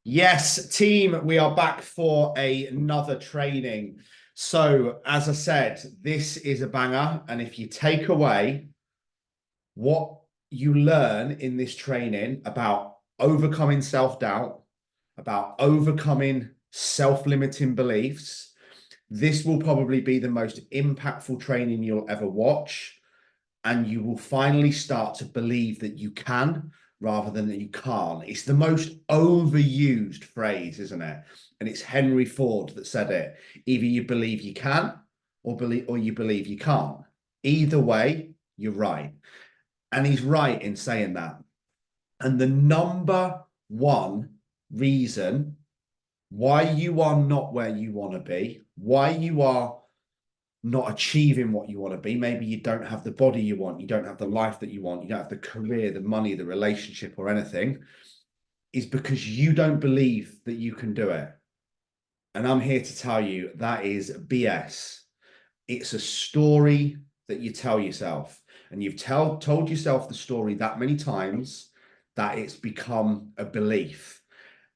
Yes, team, we are back for another training. So, as I said, this is a banger. And if you take away what you learn in this training about overcoming self-doubt, about overcoming self-limiting beliefs, this will probably be the most impactful training you'll ever watch. And you will finally start to believe that you can rather than that you can't. It's the most overused phrase, isn't it? And it's Henry Ford that said it. Either you believe you can or you believe you can't. Either way, you're right. And he's right in saying that. And the number one reason why you are not where you want to be, why you are not achieving what you want to be. Maybe you don't have the body you want, you don't have the life that you want, you don't have the career, the money, the relationship, or anything, is because you don't believe that you can do it. And I'm here to tell you that is BS. It's a story that you tell yourself, and you've told yourself the story that many times that it's become a belief.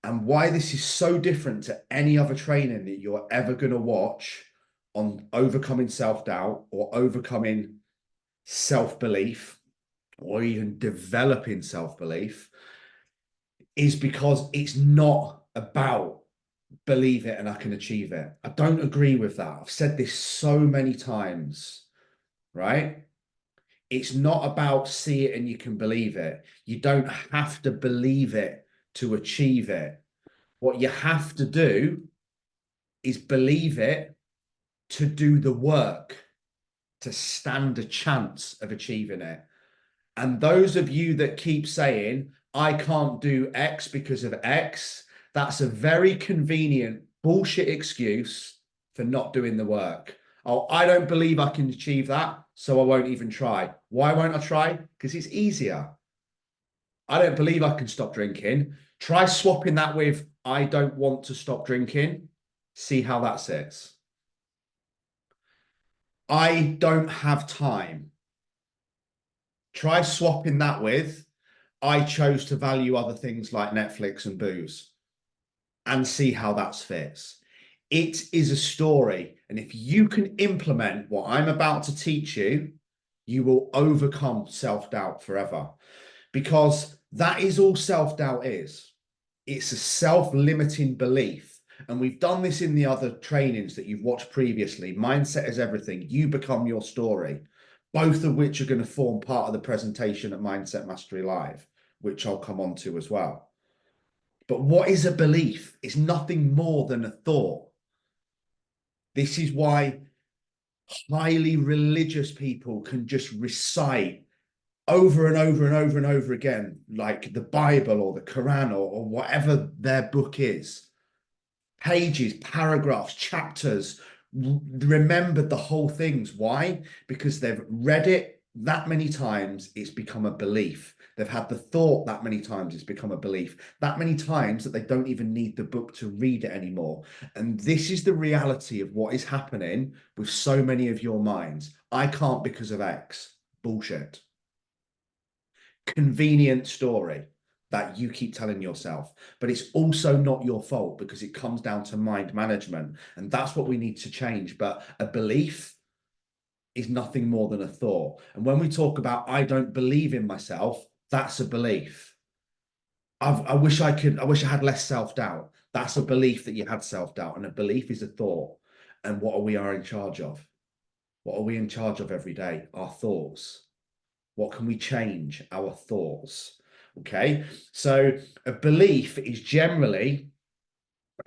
And why this is so different to any other training that you're ever going to watch on overcoming self-doubt or overcoming self-belief or even developing self-belief is because it's not about believe it and I can achieve it. I don't agree with that. I've said this so many times, right? It's not about see it and you can believe it. You don't have to believe it to achieve it. What you have to do is believe it to do the work to stand a chance of achieving it. And those of you that keep saying, I can't do X because of X, that's a very convenient bullshit excuse for not doing the work. Oh, I don't believe I can achieve that, so I won't even try. Why won't I try? Because it's easier. I don't believe I can stop drinking. Try swapping that with I don't want to stop drinking. See how that sits. I don't have time. Try swapping that with I chose to value other things like Netflix and booze and see how that fits. It is a story. And if you can implement what I'm about to teach you, you will overcome self-doubt forever. Because that is all self-doubt is. It's a self-limiting belief. And we've done this in the other trainings that you've watched previously. Mindset is everything. You become your story, both of which are going to form part of the presentation at Mindset Mastery Live, which I'll come on to as well. But what is a belief? It's nothing more than a thought. This is why highly religious people can just recite over and over and over and over again, like the Bible or the Quran or whatever their book is, pages, paragraphs, chapters, remembered the whole things. Why? Because they've read it that many times, it's become a belief. They've had the thought that many times, it's become a belief. That many times that they don't even need the book to read it anymore. And this is the reality of what is happening with so many of your minds. I can't because of X. Bullshit. Convenient story that you keep telling yourself, but it's also not your fault because it comes down to mind management, and that's what we need to change. But a belief is nothing more than a thought. And when we talk about I don't believe in myself, that's a belief. I wish I had less self-doubt. That's a belief that you had self-doubt, and a belief is a thought. And what are we in charge of? What are we in charge of every day? Our thoughts. What can we change? Our thoughts. Okay. So a belief is generally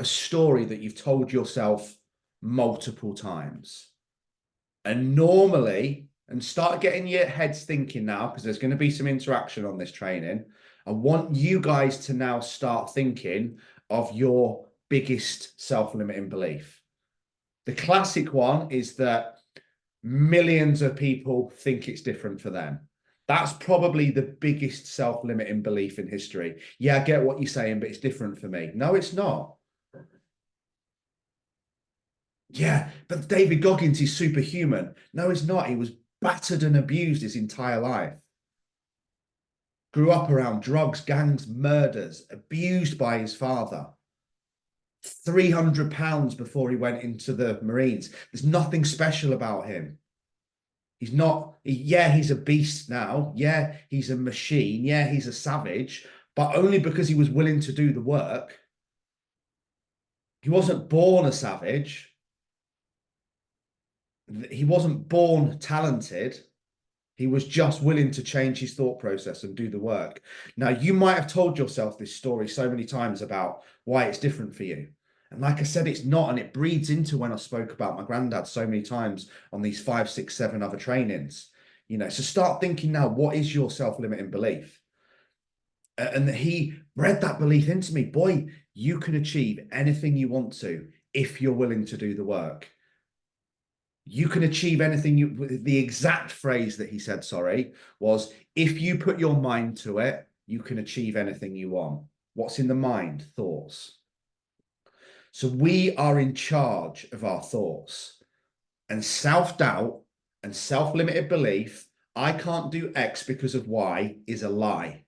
a story that you've told yourself multiple times. And normally, and start getting your heads thinking now, because there's going to be some interaction on this training. I want you guys to now start thinking of your biggest self-limiting belief. The classic one is that millions of people think it's different for them. That's probably the biggest self-limiting belief in history. Yeah, I get what you're saying, but it's different for me. No, it's not. Yeah, but David Goggins is superhuman. No, he's not. He was battered and abused his entire life. grew up around drugs, gangs, murders, abused by his father. £300 before he went into the Marines. There's nothing special about him. He's not, yeah, he's a beast now. Yeah, he's a machine. Yeah, he's a savage, but only because he was willing to do the work. He wasn't born a savage. He wasn't born talented. He was just willing to change his thought process and do the work. Now, you might have told yourself this story so many times about why it's different for you. And like I said, it's not. And it breeds into when I spoke about my granddad so many times on these 5, 6, 7 other trainings. You know, so start thinking now, what is your self-limiting belief? And he bred that belief into me. Boy, you can achieve anything you want to if you're willing to do the work. You can achieve anything the exact phrase that he said, sorry, was if you put your mind to it, you can achieve anything you want. What's in the mind? Thoughts. So we are in charge of our thoughts, and self-doubt and self-limited belief, I can't do X because of Y, is a lie.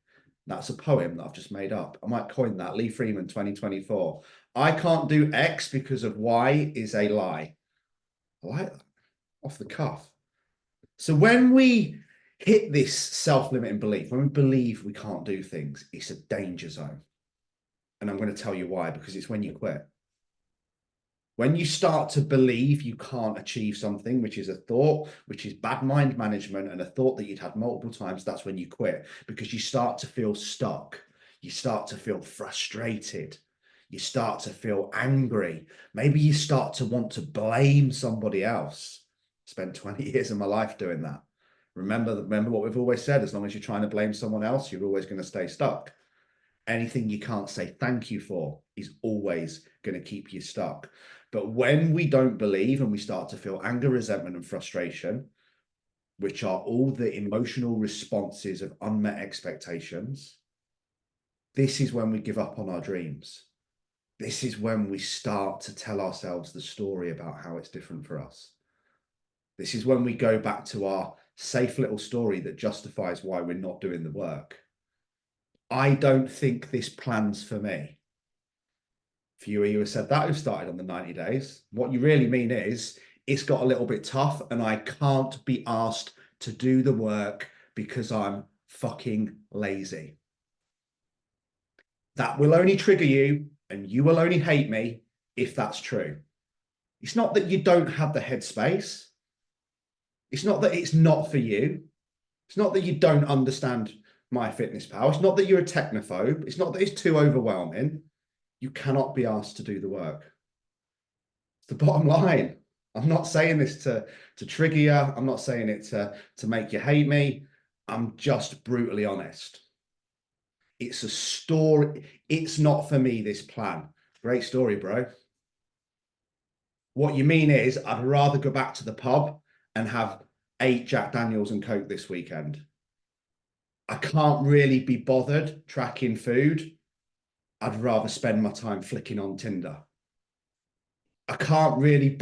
That's a poem that I've just made up. I might coin that. Lee Freeman, 2024. I can't do X because of Y is a lie. I like that. Off the cuff. So when we hit this self-limiting belief, when we believe we can't do things, it's a danger zone. And I'm going to tell you why, because it's when you quit. When you start to believe you can't achieve something, which is a thought, which is bad mind management and a thought that you'd had multiple times, that's when you quit, because you start to feel stuck. You start to feel frustrated. You start to feel angry. Maybe you start to want to blame somebody else. Spent 20 years of my life doing that. Remember what we've always said, as long as you're trying to blame someone else, you're always going to stay stuck. Anything you can't say thank you for is always going to keep you stuck. But when we don't believe and we start to feel anger, resentment, and frustration, which are all the emotional responses of unmet expectations, this is when we give up on our dreams. This is when we start to tell ourselves the story about how it's different for us. This is when we go back to our safe little story that justifies why we're not doing the work. I don't think this plan's for me. For you who have said that, who started on the 90 days, what you really mean is it's got a little bit tough and I can't be asked to do the work because I'm fucking lazy. That will only trigger you and you will only hate me if that's true. It's not that you don't have the headspace. It's not that it's not for you. It's not that you don't understand MyFitnessPal. It's not that you're a technophobe. It's not that it's too overwhelming. You cannot be asked to do the work. It's the bottom line. I'm not saying this to trigger you. I'm not saying it to make you hate me. I'm just brutally honest. It's a story. It's not for me, this plan. Great story, bro. What you mean is I'd rather go back to the pub and have 8 Jack Daniels and Coke this weekend. I can't really be bothered tracking food. I'd rather spend my time flicking on Tinder. I can't really be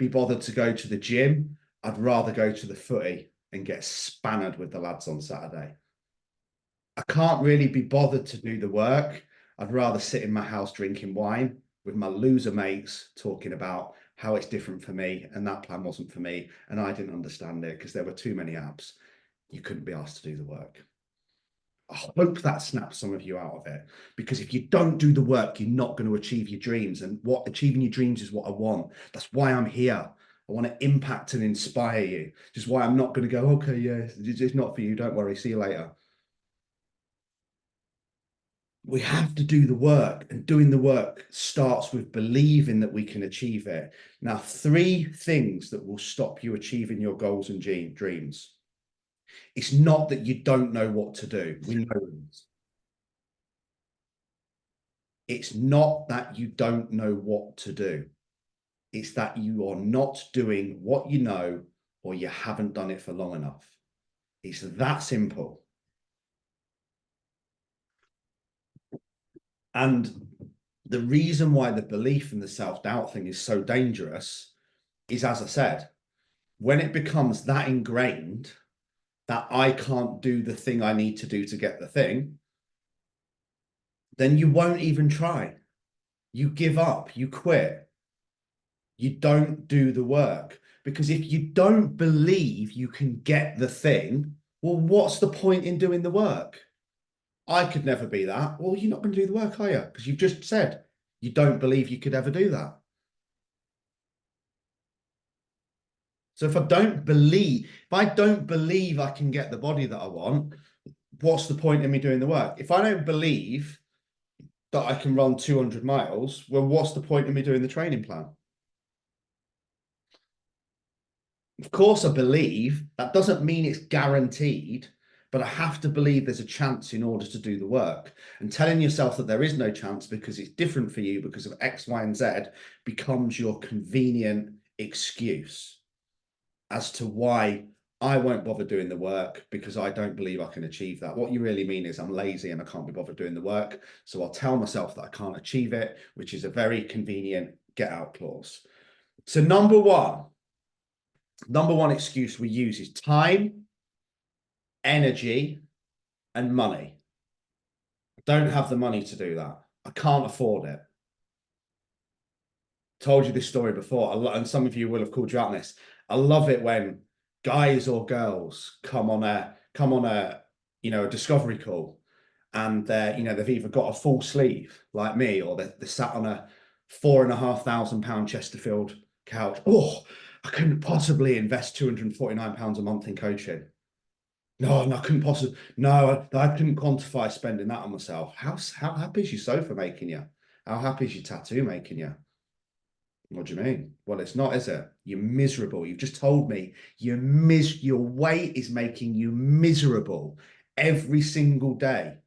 bothered to go to the gym. I'd rather go to the footy and get spannered with the lads on Saturday. I can't really be bothered to do the work. I'd rather sit in my house drinking wine with my loser mates talking about how it's different for me and that plan wasn't for me and I didn't understand it because there were too many apps. You couldn't be asked to do the work. I hope that snaps some of you out of it, because if you don't do the work, you're not going to achieve your dreams. And what achieving your dreams is what I want. That's why I'm here. I want to impact and inspire you. Just why I'm not going to go, okay, yeah, it's not for you. Don't worry. See you later. We have to do the work, and doing the work starts with believing that we can achieve it. Now, 3 things that will stop you achieving your goals and dreams. It's not that you don't know what to do. We know this. It's not that you don't know what to do. It's that you are not doing what you know, or you haven't done it for long enough. It's that simple. And the reason why the belief and the self-doubt thing is so dangerous is, as I said, when it becomes that ingrained, that I can't do the thing I need to do to get the thing, then you won't even try. You give up, you quit. You don't do the work. Because if you don't believe you can get the thing, well, what's the point in doing the work? I could never be that. Well, you're not going to do the work, are you? Because you've just said you don't believe you could ever do that. So if I don't believe I can get the body that I want, what's the point in me doing the work? If I don't believe that I can run 200 miles, well, what's the point in me doing the training plan? Of course, I believe. That doesn't mean it's guaranteed, but I have to believe there's a chance in order to do the work. And telling yourself that there is no chance because it's different for you because of X, Y, and Z becomes your convenient excuse as to why I won't bother doing the work because I don't believe I can achieve that. What you really mean is I'm lazy and I can't be bothered doing the work. So I'll tell myself that I can't achieve it, which is a very convenient get out clause. So number one excuse we use is time, energy, and money. I don't have the money to do that. I can't afford it. Told you this story before, and some of you will have called you out on this. I love it when guys or girls come on a a discovery call, and they've either got a full sleeve like me, or they're sat on a £4,500 Chesterfield couch. Oh, I couldn't possibly invest £249 a month in coaching. No, I couldn't possibly. No, I couldn't quantify spending that on myself. How happy is your sofa making you? How happy is your tattoo making you? What do you mean? Well, it's not, is it? You're miserable. You've just told me your weight is making you miserable every single day.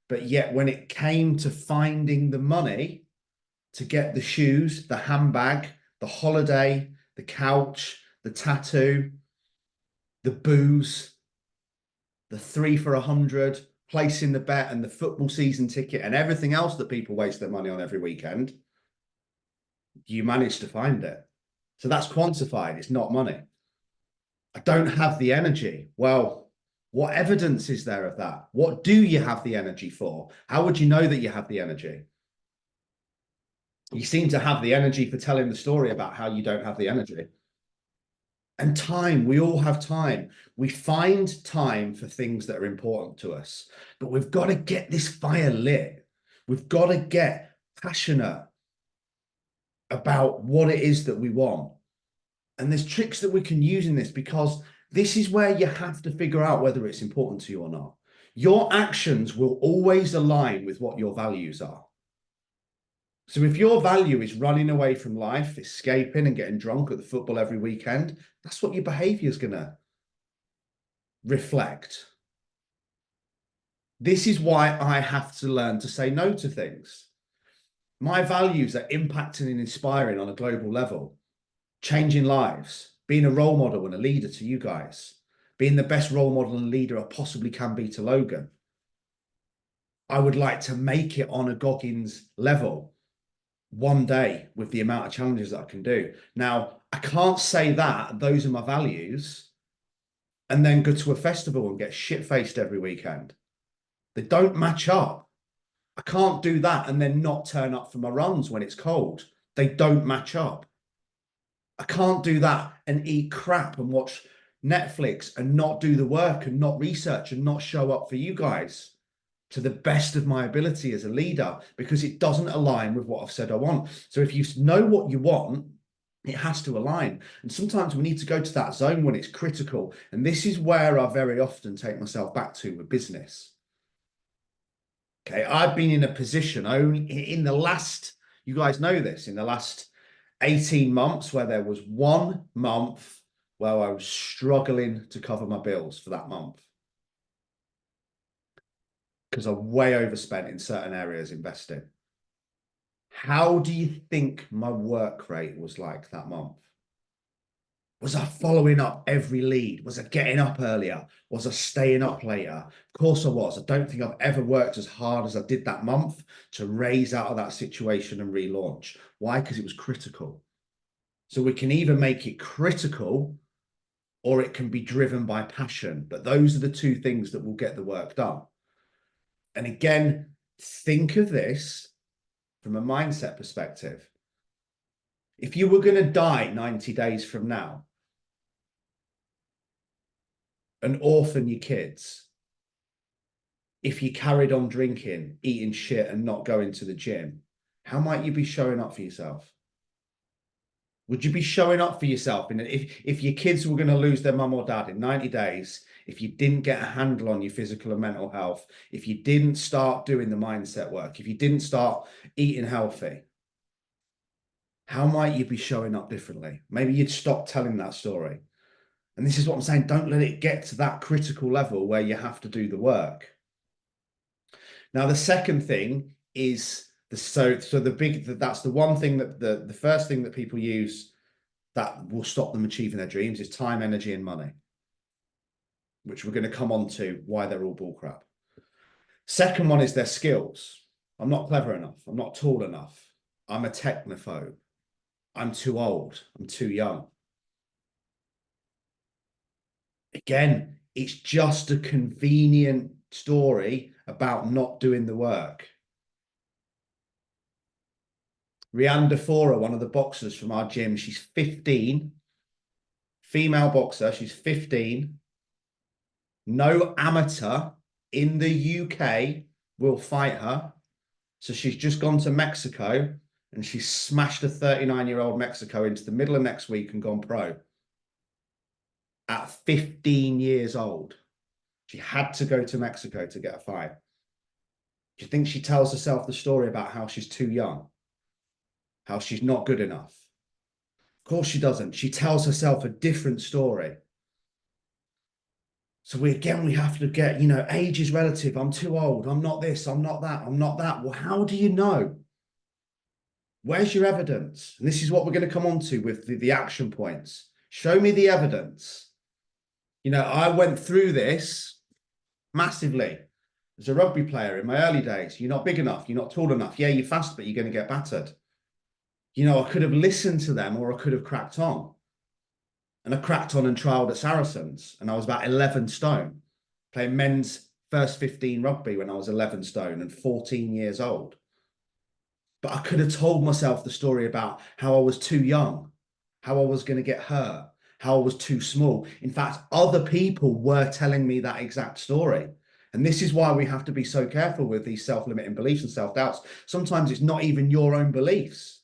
But yet when it came to finding the money to get the shoes, the handbag, the holiday, the couch, the tattoo, the booze, the 3 for 100, placing the bet and the football season ticket and everything else that people waste their money on every weekend, you manage to find it. So that's quantified. It's not money. I don't have the energy. Well, what evidence is there of that? What do you have the energy for? How would you know that you have the energy? You seem to have the energy for telling the story about how you don't have the energy. And time, we all have time. We find time for things that are important to us, but we've got to get this fire lit. We've got to get passionate about what it is that we want. And there's tricks that we can use in this, because this is where you have to figure out whether it's important to you or not. Your actions will always align with what your values are. So if your value is running away from life, escaping and getting drunk at the football every weekend, that's what your behavior is going to reflect. This is why I have to learn to say no to things. My values are impacting and inspiring on a global level, changing lives, being a role model and a leader to you guys, being the best role model and leader I possibly can be to Logan. I would like to make it on a Goggins level one day with the amount of challenges that I can do. Now, I can't say that those are my values and then go to a festival and get shit-faced every weekend. They don't match up. I can't do that and then not turn up for my runs when it's cold. They don't match up. I can't do that and eat crap and watch Netflix and not do the work and not research and not show up for you guys to the best of my ability as a leader, because it doesn't align with what I've said I want. So if you know what you want, it has to align. And sometimes we need to go to that zone when it's critical. And this is where I very often take myself back to with business. Okay, I've been in a position only in the last, you guys know this, in the last 18 months where there was 1 month where I was struggling to cover my bills for that month, because I way overspent in certain areas investing. How do you think my work rate was like that month? Was I following up every lead? Was I getting up earlier? Was I staying up later? Of course I was. I don't think I've ever worked as hard as I did that month to raise out of that situation and relaunch. Why? Because it was critical. So we can either make it critical or it can be driven by passion. But those are the two things that will get the work done. And again, think of this from a mindset perspective. If you were going to die 90 days from now and orphan your kids, if you carried on drinking, eating shit, and not going to the gym, how might you be showing up for yourself? Would you be showing up for yourself? And if your kids were going to lose their mum or dad in 90 days, if you didn't get a handle on your physical and mental health, if you didn't start doing the mindset work, if you didn't start eating healthy, how might you be showing up differently? Maybe you'd stop telling that story. And this is what I'm saying. Don't let it get to that critical level where you have to do the work. Now, the second thing is that's the one thing that the first thing that people use that will stop them achieving their dreams is time, energy, and money, which we're going to come on to why they're all bullcrap. Second one is their skills. I'm not clever enough. I'm not tall enough. I'm a technophobe. I'm too old. I'm too young. Again, it's just a convenient story about not doing the work. Rianne Defora, one of the boxers from our gym, she's 15, female boxer, she's 15. No amateur in the UK will fight her. So she's just gone to Mexico and she's smashed a 39-year-old Mexico into the middle of next week and gone pro. At 15 years old. She had to go to Mexico to get a fight. Do you think she tells herself the story about how she's too young? How she's not good enough? Of course she doesn't. She tells herself a different story. So we have to get, age is relative. I'm too old. I'm not this. I'm not that. I'm not that. Well, how do you know? Where's your evidence? And this is what we're going to come on to with the action points. Show me the evidence. I went through this massively as a rugby player in my early days. You're not big enough. You're not tall enough. Yeah, you're fast, but you're going to get battered. I could have listened to them or I could have cracked on. And I cracked on and trialed at Saracens. And I was about 11 stone, playing men's first 15 rugby when I was 11 stone and 14 years old. But I could have told myself the story about how I was too young, how I was going to get hurt, how I was too small. In fact, other people were telling me that exact story. And this is why we have to be so careful with these self-limiting beliefs and self-doubts. Sometimes it's not even your own beliefs.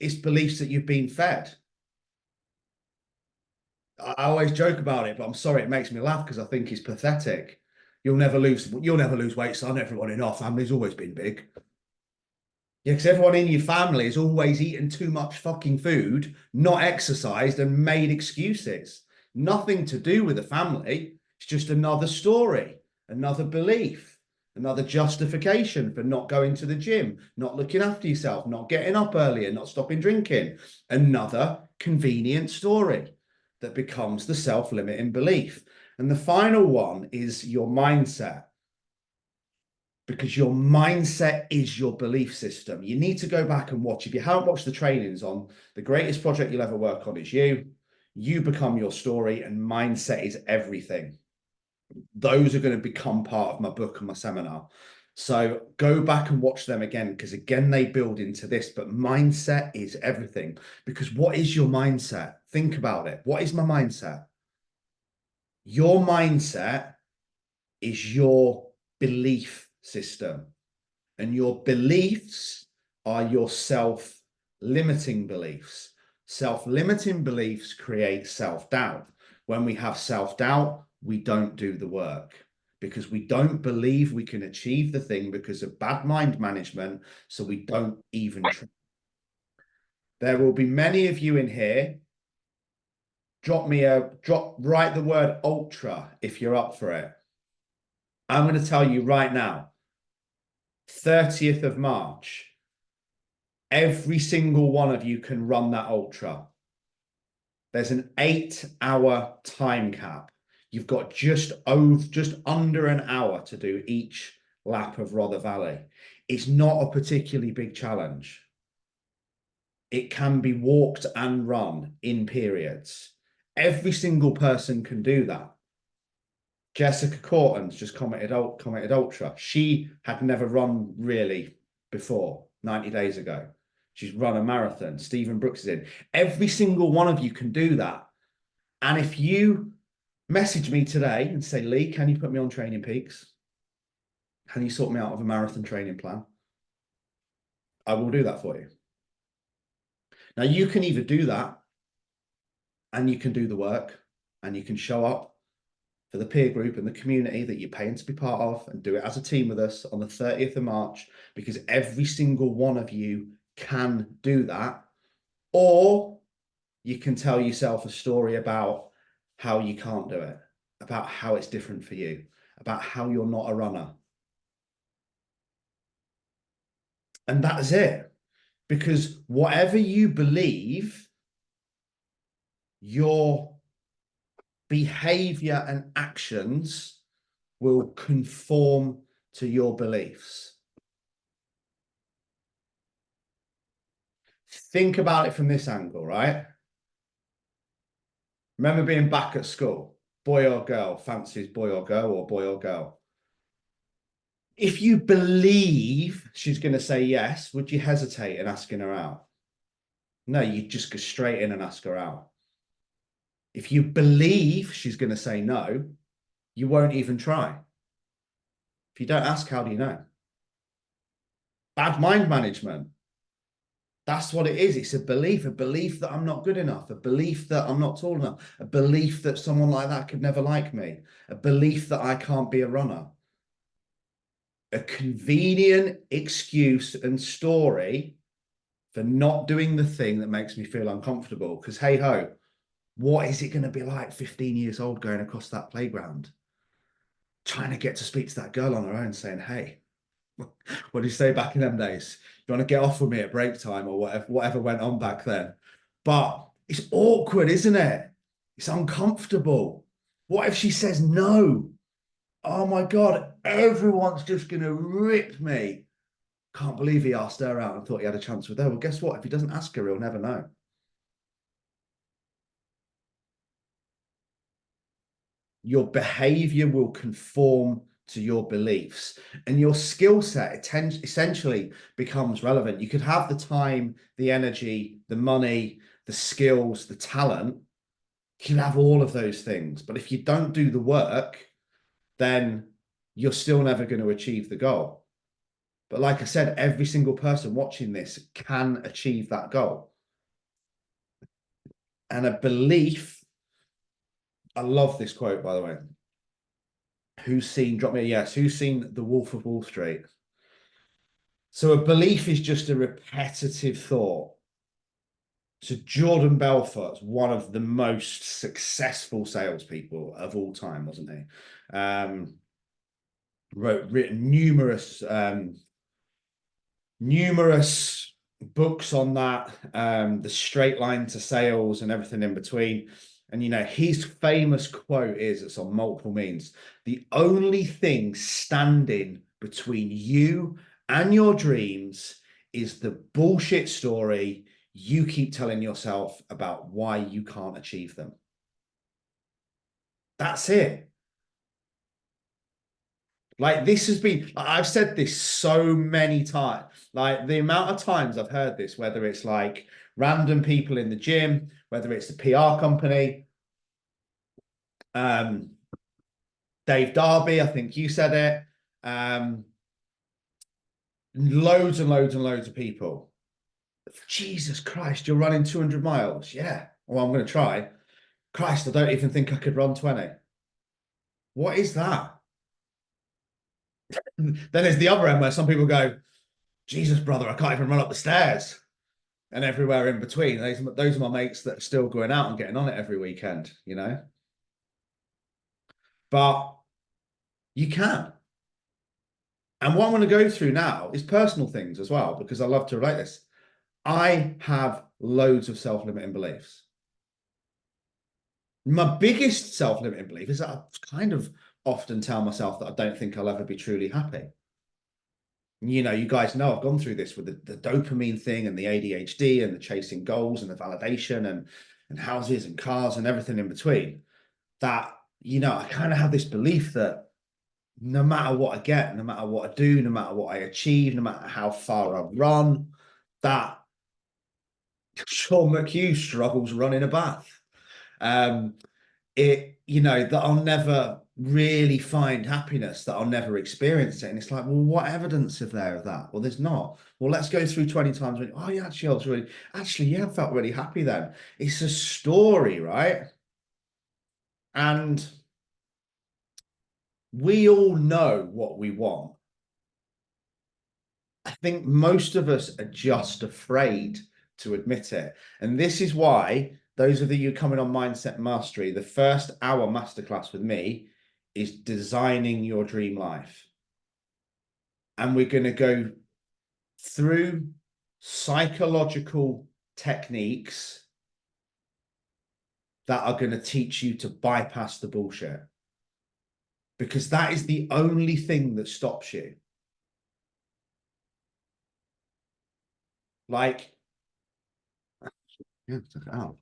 It's beliefs that you've been fed. I always joke about it, but I'm sorry, it makes me laugh because I think it's pathetic. You'll never lose weight, son. Everyone in our family's always been big. Yeah, because everyone in your family has always eaten too much fucking food, not exercised, and made excuses. Nothing to do with the family. It's just another story, another belief, another justification for not going to the gym, not looking after yourself, not getting up earlier, not stopping drinking. Another convenient story that becomes the self-limiting belief. And the final one is your mindset. Because your mindset is your belief system. You need to go back and watch. If you haven't watched the trainings on the greatest project you'll ever work on is you become your story, and mindset is everything. Those are going to become part of my book and my seminar. So go back and watch them again, because again, they build into this, but mindset is everything. Because what is your mindset? Think about it. What is my mindset? Your mindset is your belief system, and your beliefs are your self-limiting beliefs. Self-limiting beliefs create self-doubt. When we have self-doubt, we don't do the work because we don't believe we can achieve the thing because of bad mind management. So we don't even try. There will be many of you in here. Write the word ultra if you're up for it. I'm going to tell you right now, 30th of March, every single one of you can run that ultra. There's an 8-hour time cap. You've got just under an hour to do each lap of Rother Valley. It's not a particularly big challenge. It can be walked and run in periods. Every single person can do that. Jessica Corton's just commented ultra. She had never run really before 90 days ago. She's run a marathon. Stephen Brooks is in. Every single one of you can do that. And if you message me today and say, Lee, can you put me on Training Peaks? Can you sort me out of a marathon training plan? I will do that for you. Now, you can either do that and you can do the work and you can show up for the peer group and the community that you're paying to be part of and do it as a team with us on the 30th of March, because every single one of you can do that. Or you can tell yourself a story about how you can't do it, about how it's different for you, about how you're not a runner. And that's it. Because whatever you believe, your behavior and actions will conform to your beliefs. Think about it from this angle, right? Remember being back at school, boy or girl, fancies boy or girl, or boy or girl. If you believe she's going to say yes, would you hesitate in asking her out? No, you'd just go straight in and ask her out. If you believe she's going to say no, you won't even try. If you don't ask, how do you know? Bad mind management. That's what it is. It's a belief that I'm not good enough, a belief that I'm not tall enough, a belief that someone like that could never like me, a belief that I can't be a runner. A convenient excuse and story for not doing the thing that makes me feel uncomfortable. Because hey ho, what is it going to be like 15 years old going across that playground, trying to get to speak to that girl on her own, saying, hey, what did you say back in them days? You want to get off with me at break time, or whatever went on back then? But it's awkward, isn't it? It's uncomfortable. What if she says no? Oh my God, everyone's just going to rip me. Can't believe he asked her out and thought he had a chance with her. Well, guess what? If he doesn't ask her, he'll never know. Your behavior will conform to your beliefs, and your skill set essentially becomes relevant. You could have the time, the energy, the money, the skills, the talent. You can have all of those things. But if you don't do the work, then you're still never going to achieve the goal. But like I said, every single person watching this can achieve that goal. And a belief, I love this quote, by the way. Drop me a yes, who's seen The Wolf of Wall Street? So a belief is just a repetitive thought. So Jordan Belfort's one of the most successful salespeople of all time, wasn't he? Written numerous books on that, the straight line to sales and everything in between. And, his famous quote is, it's on multiple means, the only thing standing between you and your dreams is the bullshit story you keep telling yourself about why you can't achieve them. That's it. Like, this has been, I've said this so many times, like the amount of times I've heard this, whether it's like random people in the gym, whether it's a PR company, Dave Darby, I think you said it, loads and loads and loads of people. Jesus Christ, you're running 200 miles. Yeah. Well, I'm going to try. Christ, I don't even think I could run 20. What is that? Then there's the other end where some people go, Jesus, brother, I can't even run up the stairs. And everywhere in between. Those are my mates that are still going out and getting on it every weekend, But you can. And what I'm going to go through now is personal things as well, because I love to relate this. I have loads of self-limiting beliefs. My biggest self-limiting belief is that I kind of often tell myself that I don't think I'll ever be truly happy. You guys know I've gone through this with the dopamine thing and the ADHD and the chasing goals and the validation. And and houses and cars and everything in between, that, you know, I kind of have this belief that no matter what I get, no matter what I do, no matter what I achieve, no matter how far I run, that Sean McHugh struggles running a bath. You know, that I'll never really find happiness, that I'll never experience it. And it's like, well, what evidence is there of that? Well, there's not. Well, let's go through 20 times when, oh yeah, actually, I was really, actually, yeah, I felt really happy then. It's a story, right? And we all know what we want. I think most of us are just afraid to admit it. And this is why those of you coming on Mindset Mastery, the first hour masterclass with me is designing your dream life. And we're going to go through psychological techniques that are going to teach you to bypass the bullshit. Because that is the only thing that stops you. Like, yeah, check it out.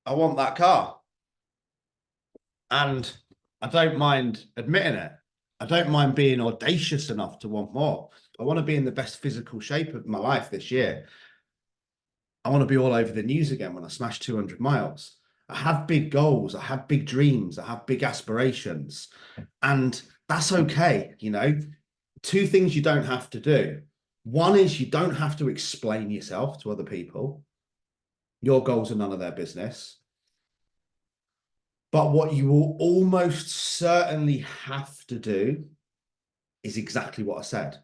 I want that car. And I don't mind admitting it. I don't mind being audacious enough to want more. I want to be in the best physical shape of my life this year. I want to be all over the news again when I smash 200 miles. I have big goals. I have big dreams. I have big aspirations. And that's okay. You know, two things you don't have to do. One is you don't have to explain yourself to other people. Your goals are none of their business. But what you will almost certainly have to do is exactly what I said,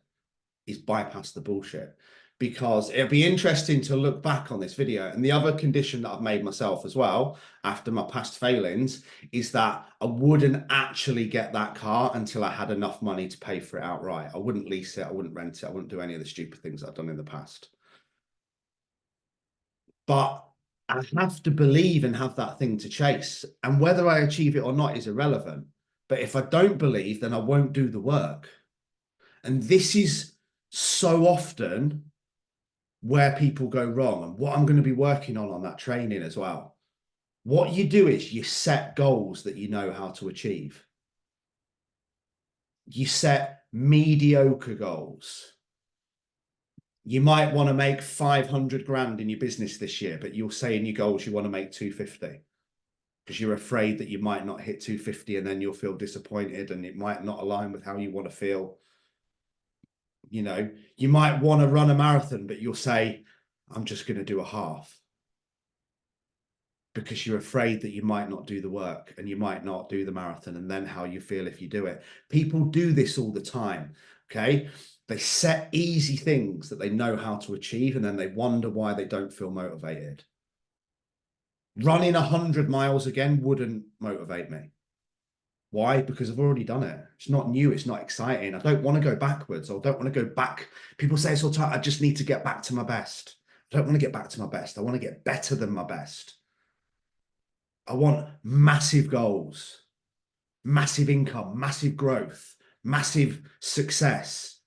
is bypass the bullshit. Because it'll be interesting to look back on this video. And the other condition that I've made myself as well, after my past failings, is that I wouldn't actually get that car until I had enough money to pay for it outright. I wouldn't lease it. I wouldn't rent it. I wouldn't do any of the stupid things I've done in the past. But I have to believe and have that thing to chase. And whether I achieve it or not is irrelevant. But if I don't believe, then I won't do the work. And this is so often where people go wrong, and what I'm going to be working on that training as well. What you do is you set goals that you know how to achieve. You set mediocre goals. You might want to make 500 grand in your business this year, but you'll say in your goals you want to make 250 because you're afraid that you might not hit 250 and then you'll feel disappointed and it might not align with how you want to feel. You know, you might want to run a marathon, but you'll say, I'm just going to do a half because you're afraid that you might not do the work and you might not do the marathon, and then how you feel if you do it. People do this all the time. Okay. They set easy things that they know how to achieve, and then they wonder why they don't feel motivated. Running 100 miles again wouldn't motivate me. Why? Because I've already done it. It's not new. It's not exciting. I don't want to go backwards. I don't want to go back. People say it's all time. I just need to get back to my best. I don't want to get back to my best. I want to get better than my best. I want massive goals, massive income, massive growth, massive success,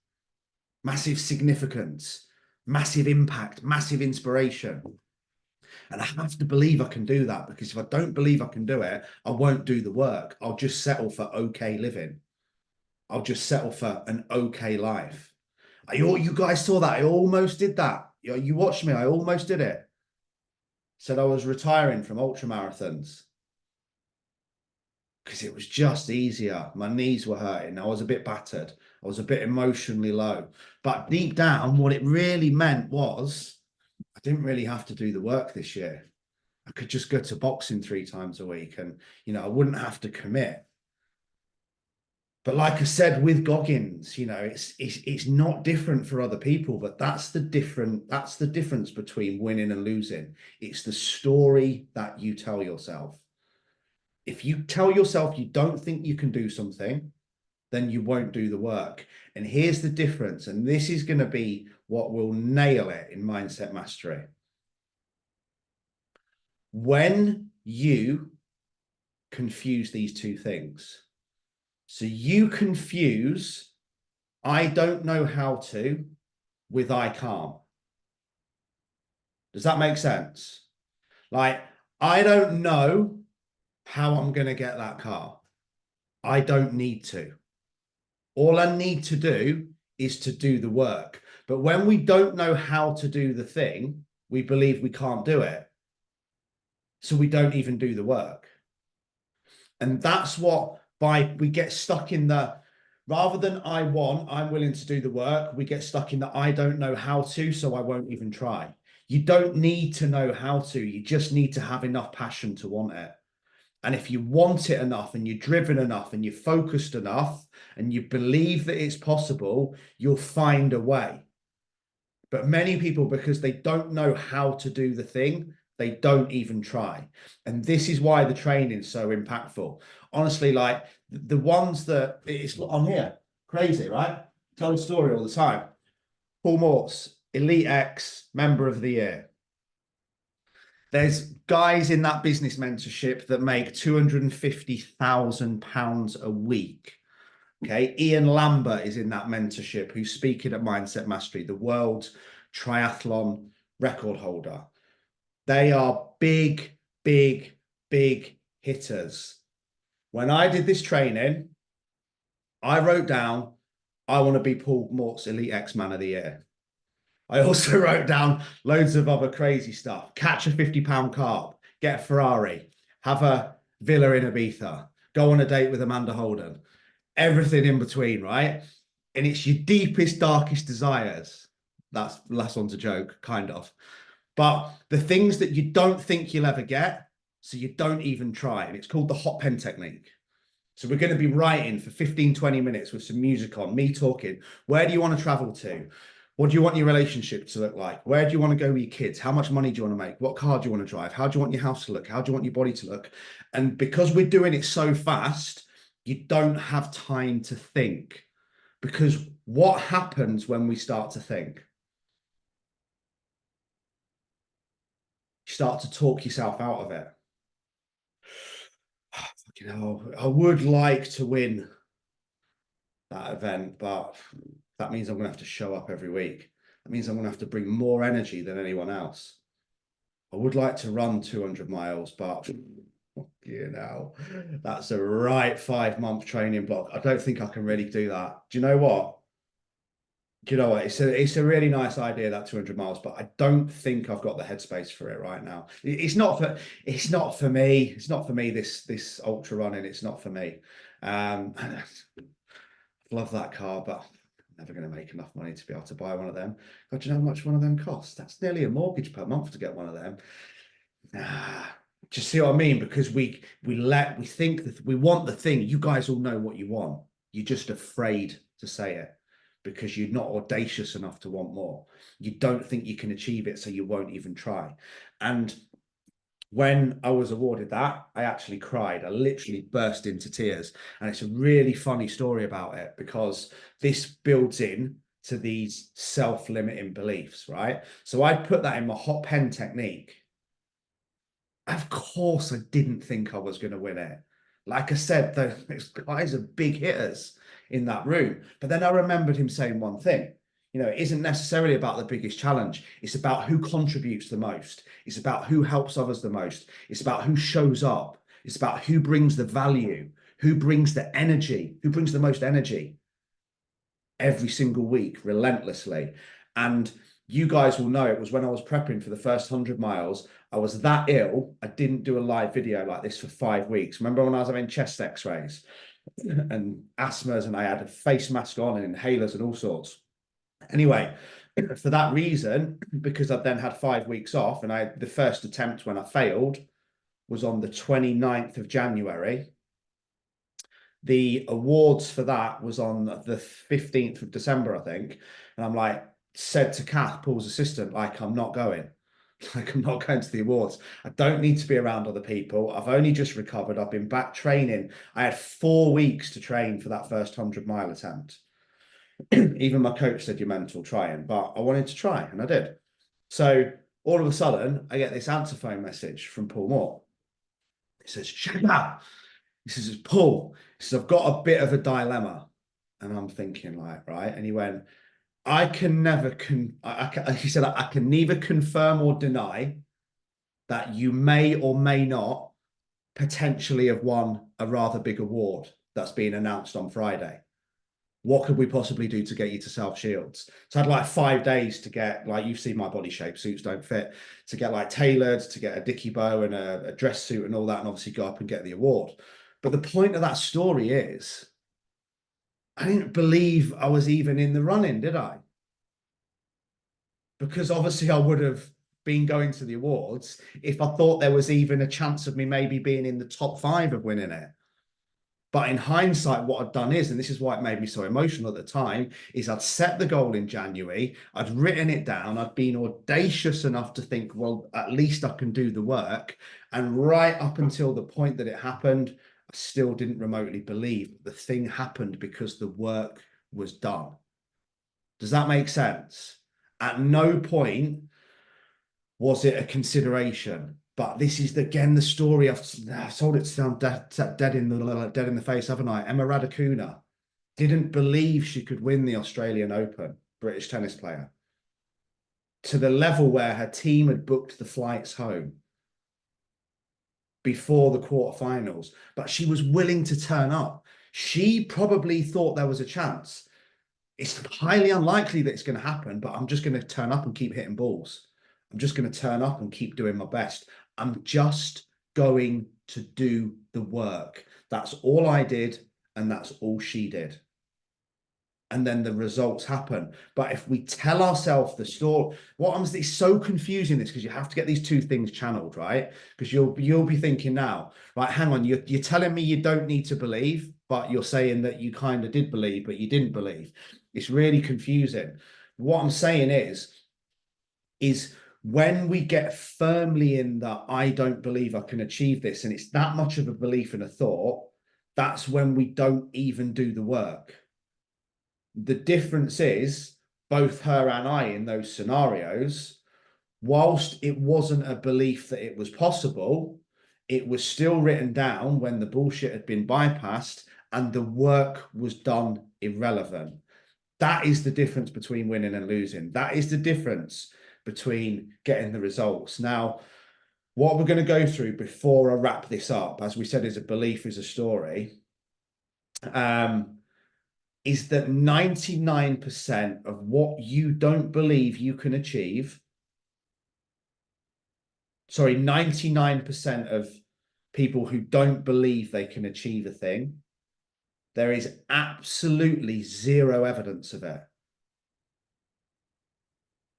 massive significance, massive impact, massive inspiration. And I have to believe I can do that, because if I don't believe I can do it, I won't do the work. I'll just settle for okay living. I'll just settle for an okay life. You guys saw that. I almost did that. You watched me. I almost did it. Said I was retiring from ultra marathons because it was just easier. My knees were hurting. I was a bit battered. I was a bit emotionally low. But deep down, what it really meant was I didn't really have to do the work this year. I could just go to boxing 3 times a week and, you know, I wouldn't have to commit. But like I said, with Goggins, you know, it's not different for other people, but that's the difference between winning and losing. It's the story that you tell yourself. If you tell yourself you don't think you can do something, then you won't do the work. And here's the difference, and this is going to be what will nail it in Mindset Mastery. When you confuse these two things, so you confuse, I don't know how to, with iCalm. Does that make sense? Like, I don't know how I'm going to get that car. I don't need to. All I need to do is to do the work. But when we don't know how to do the thing, we believe we can't do it. So we don't even do the work. And that's what we get stuck in the, rather than I'm willing to do the work, we get stuck in the I don't know how to, so I won't even try. You don't need to know how to, you just need to have enough passion to want it. And if you want it enough and you're driven enough and you're focused enough and you believe that it's possible, you'll find a way. But many people, because they don't know how to do the thing, they don't even try. And this is why the training is so impactful. Honestly, like the ones that it's on here, crazy, right? Tell a story all the time. Paul Morse, Elite X, Member of the Year. There's guys in that business mentorship that make £250,000 a week. Okay. Ian Lambert is in that mentorship, who's speaking at Mindset Mastery, the world triathlon record holder. They are big, big, big hitters. When I did this training, I wrote down, I want to be Paul Mort's Elite X Man of the Year. I also wrote down loads of other crazy stuff. Catch a 50-pound carp, get a Ferrari, have a villa in Ibiza, go on a date with Amanda Holden, everything in between, right? And it's your deepest, darkest desires. That's last one's a joke, kind of. But the things that you don't think you'll ever get, so you don't even try. And it's called the hot pen technique. So we're going to be writing for 15, 20 minutes with some music on, me talking. Where do you want to travel to? What do you want your relationship to look like? Where do you want to go with your kids? How much money do you want to make? What car do you want to drive? How do you want your house to look? How do you want your body to look? And because we're doing it so fast, you don't have time to think. Because what happens when we start to think? You start to talk yourself out of it. Fucking hell, I would like to win that event, but that means I'm going to have to show up every week. That means I'm going to have to bring more energy than anyone else. I would like to run 200 miles, but you know, that's a right 5-month training block. I don't think I can really do that. Do you know what? It's a really nice idea, that 200 miles, but I don't think I've got the headspace for it right now. It's not for me. It's not for me, this ultra running. It's not for me. I love that car, but I'm never going to make enough money to be able to buy one of them. God, do you know how much one of them costs? That's nearly a mortgage per month to get one of them. Do you see what I mean? Because we think that we want the thing. You guys all know what you want. You're just afraid to say it because you're not audacious enough to want more. You don't think you can achieve it, so you won't even try. And when I was awarded that, I actually cried. I literally burst into tears. And it's a really funny story about it because this builds in to these self-limiting beliefs, right? So I put that in my hot pen technique. Of course, I didn't think I was going to win it. Like I said, those guys are big hitters in that room. But then I remembered him saying one thing. It isn't necessarily about the biggest challenge. It's about who contributes the most. It's about who helps others the most. It's about who shows up. It's about who brings the value, who brings the energy, who brings the most energy every single week, relentlessly. And you guys will know it was when I was prepping for the first 100 miles. I was that ill. I didn't do a live video like this for 5 weeks. Remember when I was having chest x-rays and asthmas and I had a face mask on and inhalers and all sorts. Anyway, for that reason, because I've then had 5 weeks off and the first attempt when I failed was on the 29th of January. The awards for that was on the 15th of December, I think. And I'm like, said to Kath, Paul's assistant, like, I'm not going. Like, I'm not going to the awards. I don't need to be around other people. I've only just recovered. I've been back training. I had 4 weeks to train for that first 100-mile attempt. Even my coach said, you're mental, trying. But I wanted to try, and I did. So all of a sudden, I get this answer phone message from Paul Moore. He says, shut up. He says, Paul, he says, I've got a bit of a dilemma. And I'm thinking, like, right. And he went, I can never he said I can neither confirm or deny that you may or may not potentially have won a rather big award that's been announced on Friday. What could we possibly do to get you to South Shields? So I had like 5 days to get, like, you've seen my body shape, suits don't fit, to get like tailored, to get a dicky bow and a dress suit and all that, and obviously go up and get the award. But the point of that story is, I didn't believe I was even in the running, did I? Because obviously I would have been going to the awards if I thought there was even a chance of me maybe being in the top 5 of winning it. But in hindsight, what I'd done is, and this is why it made me so emotional at the time, is I'd set the goal in January, I'd written it down, I'd been audacious enough to think, well, at least I can do the work. And right up until the point that it happened, I still didn't remotely believe the thing happened because the work was done. Does that make sense? At no point was it a consideration. But this is again the story. I've told it to sound dead in the face, haven't I? Emma Raducanu didn't believe she could win the Australian Open, British tennis player, to the level where her team had booked the flights home before the quarterfinals, but she was willing to turn up. She probably thought there was a chance. It's highly unlikely that it's going to happen, but I'm just going to turn up and keep hitting balls. I'm just going to turn up and keep doing my best. I'm just going to do the work. That's all I did, and that's all she did. And then the results happen. But if we tell ourselves the story, it's so confusing this, because you have to get these two things channeled, right? Because you'll be thinking now, right, hang on, you're telling me you don't need to believe, but you're saying that you kind of did believe, but you didn't believe. It's really confusing. What I'm saying is when we get firmly in that I don't believe I can achieve this, and it's that much of a belief and a thought, that's when we don't even do the work. The difference is both her and I in those scenarios, whilst it wasn't a belief that it was possible, it was still written down when the bullshit had been bypassed and the work was done irrelevant. That is the difference between winning and losing. That is the difference between getting the results. Now, what we're going to go through before I wrap this up, as we said, is a belief, is a story, is that 99% of what you don't believe you can achieve, 99% of people who don't believe they can achieve a thing, there is absolutely zero evidence of it.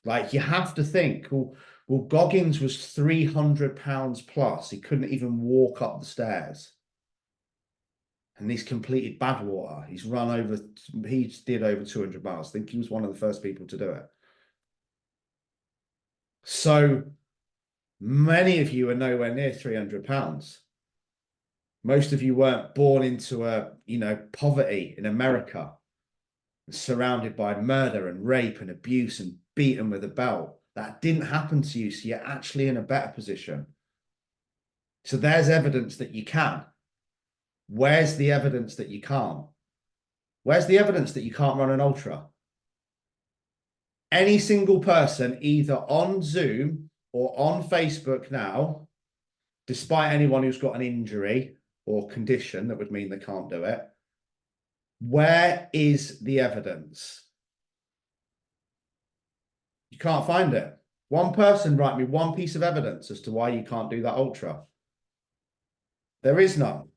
Like, you have to think, well, Goggins was 300 pounds plus. He couldn't even walk up the stairs. And he's completed Badwater. He did over 200 miles. I think he was one of the first people to do it. So many of you are nowhere near 300 pounds. Most of you weren't born into poverty in America, surrounded by murder and rape and abuse and beaten with a belt. That didn't happen to you, so you're actually in a better position. So there's evidence that you can. Where's the evidence that you can't? Where's the evidence that you can't run an ultra? Any single person, either on Zoom or on Facebook now, despite anyone who's got an injury or condition that would mean they can't do it, where is the evidence? You can't find it. One person write me one piece of evidence as to why you can't do that ultra. There is none.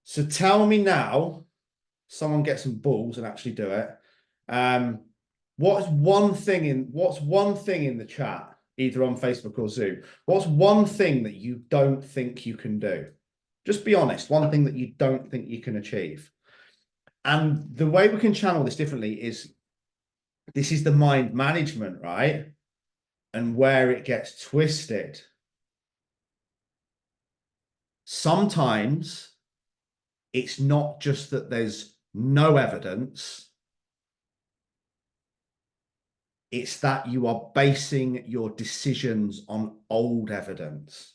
So tell me now, someone get some balls and actually do it. What's one thing in the chat, either on Facebook or Zoom? What's one thing that you don't think you can do? Just be honest. One thing that you don't think you can achieve. And the way we can channel this differently is, this is the mind management, right? And where it gets twisted. Sometimes it's not just that there's no evidence. It's that you are basing your decisions on old evidence.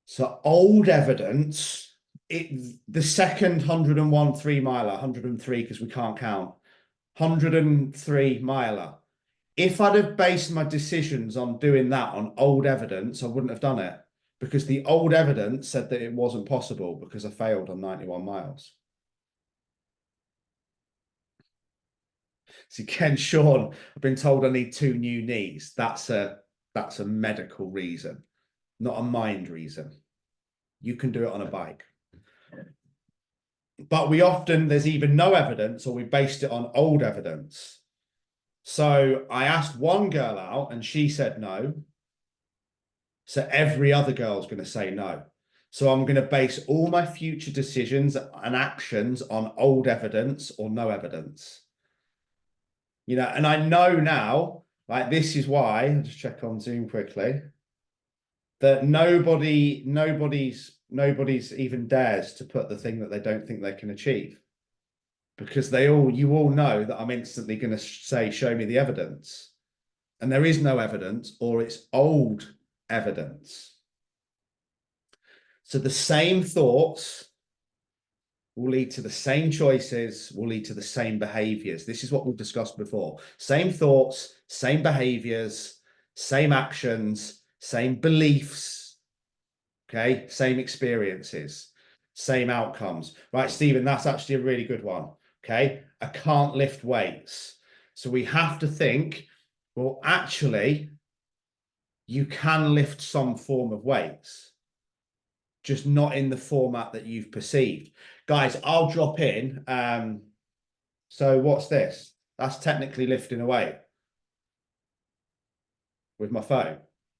So old evidence the second 101 3-miler, 103 because we can't count, 103-miler. If I'd have based my decisions on doing that on old evidence, I wouldn't have done it, because the old evidence said that it wasn't possible because I failed on 91 miles. So Ken, Sean, I've been told I need 2 new knees. That's a medical reason, not a mind reason. You can do it on a bike. But there's either no evidence or we based it on old evidence. So I asked one girl out and she said no. So every other girl's going to say no. So I'm going to base all my future decisions and actions on old evidence or no evidence. You know, and I know now, like, this is why, I'll just check on Zoom quickly, that nobody's even dares to put the thing that they don't think they can achieve, because you all know that I'm instantly going to say, show me the evidence, and there is no evidence, or it's old evidence. So the same thoughts will lead to the same choices, will lead to the same behaviors. This is what we've discussed before. Same thoughts, same behaviors, same actions, same beliefs, okay? Same experiences, same outcomes. Right, Stephen, that's actually a really good one, okay? I can't lift weights. So we have to think, well, actually, you can lift some form of weights, just not in the format that you've perceived. Guys, I'll drop in. So what's this? That's technically lifting a weight with my phone.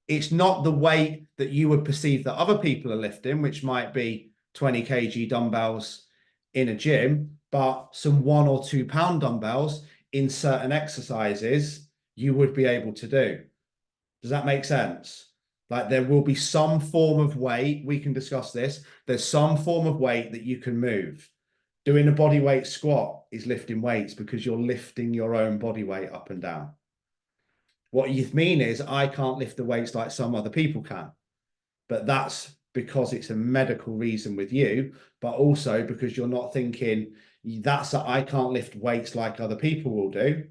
It's not the weight that you would perceive that other people are lifting, which might be 20 kg dumbbells in a gym, but some 1 or 2 pound dumbbells in certain exercises you would be able to do. Does that make sense? Like, there will be some form of weight. We can discuss this. There's some form of weight that you can move. Doing a body weight squat is lifting weights because you're lifting your own body weight up and down. What you mean is, I can't lift the weights like some other people can, but that's because it's a medical reason with you, but also because you're not thinking I can't lift weights like other people will do,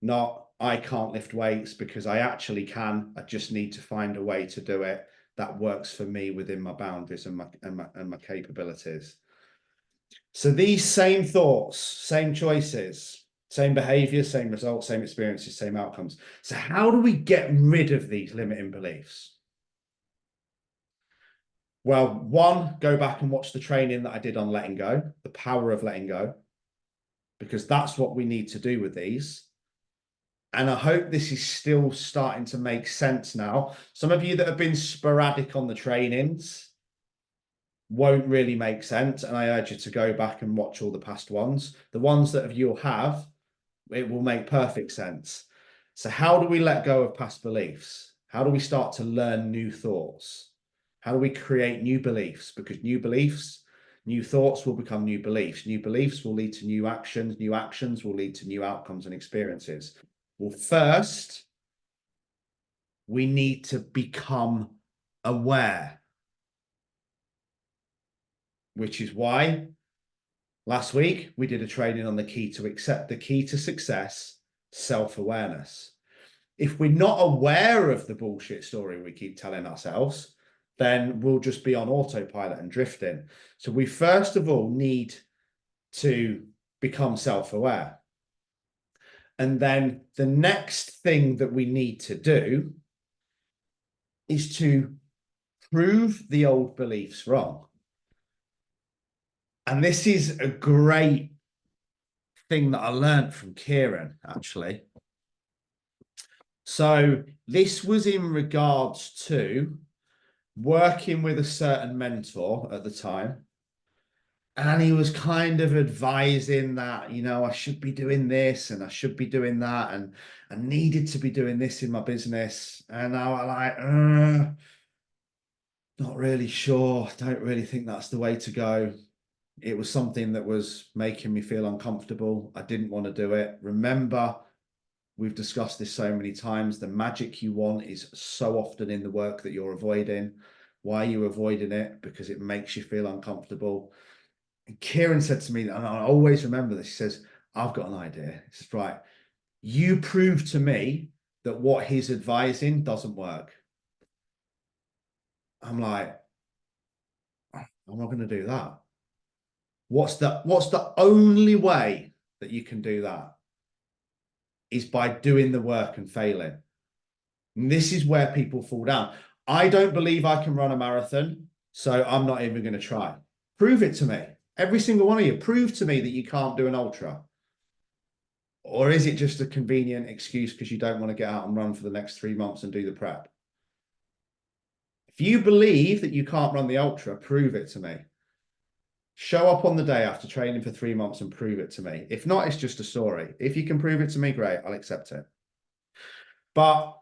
not I can't lift weights because I actually can. I just need to find a way to do it that works for me within my boundaries and my capabilities. So these same thoughts, same choices, same behaviors, same results, same experiences, same outcomes. So how do we get rid of these limiting beliefs? Well, one, go back and watch the training that I did on letting go, the power of letting go, because that's what we need to do with these. And I hope this is still starting to make sense now. Some of you that have been sporadic on the trainings won't really make sense. And I urge you to go back and watch all the past ones. The ones that you'll have, it will make perfect sense. So how do we let go of past beliefs? How do we start to learn new thoughts? How do we create new beliefs? Because new beliefs, new thoughts will become new beliefs. New beliefs will lead to new actions. New actions will lead to new outcomes and experiences. Well, first, we need to become aware, which is why last week we did a training on the key to success, self-awareness. If we're not aware of the bullshit story we keep telling ourselves, then we'll just be on autopilot and drifting. So we first of all need to become self-aware. And then the next thing that we need to do is to prove the old beliefs wrong. And this is a great thing that I learned from Kieran, actually. So this was in regards to working with a certain mentor at the time. And he was kind of advising that, you know, I should be doing this and I should be doing that. And I needed to be doing this in my business. And I was like, not really sure. Don't really think that's the way to go. It was something that was making me feel uncomfortable. I didn't want to do it. Remember, we've discussed this so many times. The magic you want is so often in the work that you're avoiding. Why are you avoiding it? Because it makes you feel uncomfortable. And Kieran said to me, and I always remember this, he says, I've got an idea. He says, right, you prove to me that what he's advising doesn't work. I'm like, I'm not going to do that. What's the only way that you can do that? Is by doing the work and failing. And this is where people fall down. I don't believe I can run a marathon, so I'm not even going to try. Prove it to me. Every single one of you, prove to me that you can't do an ultra. Or is it just a convenient excuse because you don't want to get out and run for the next 3 months and do the prep? If you believe that you can't run the ultra, prove it to me. Show up on the day after training for 3 months and prove it to me. If not, it's just a story. If you can prove it to me, great, I'll accept it. But